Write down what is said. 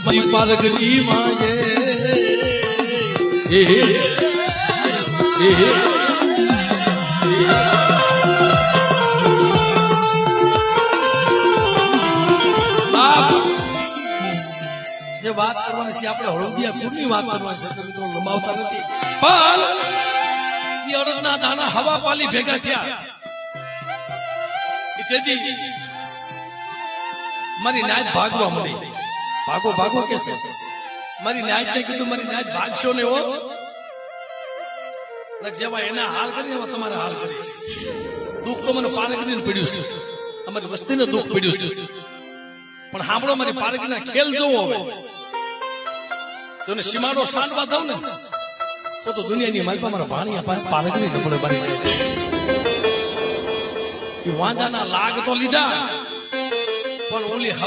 મારી પારગરી માગે જે વાત કરવાની છે આપણે હળદિયા કુળની વાત કરવાની છે મિત્રો લંબાવતા નથી પણ એ અડદના દાણા હવા પાલી ભેગા થયા મારી નાચ ભાગવા મળી ભાગો ભાગો કે છે મારી નાચ ને કીધું મારી નાચ ભાગશો ને એવો જેવા એના હાલ કરીને એવા તમારે હાલ કરી છે દુઃખ તો મને પારગરીને પડ્યું છે અમારી વસ્તીને દુઃખ પડ્યું છે પણ સાંભળો મારી પારગીના ખેલ જોવો હવે તો સીમાડો સાંડવા દઉં ને તો દુનિયાની માલપા મારા ભાણિયા પારગરી નબળે બની જાય વાંજાના લાગ તો લીધા પણ ઓલી હવા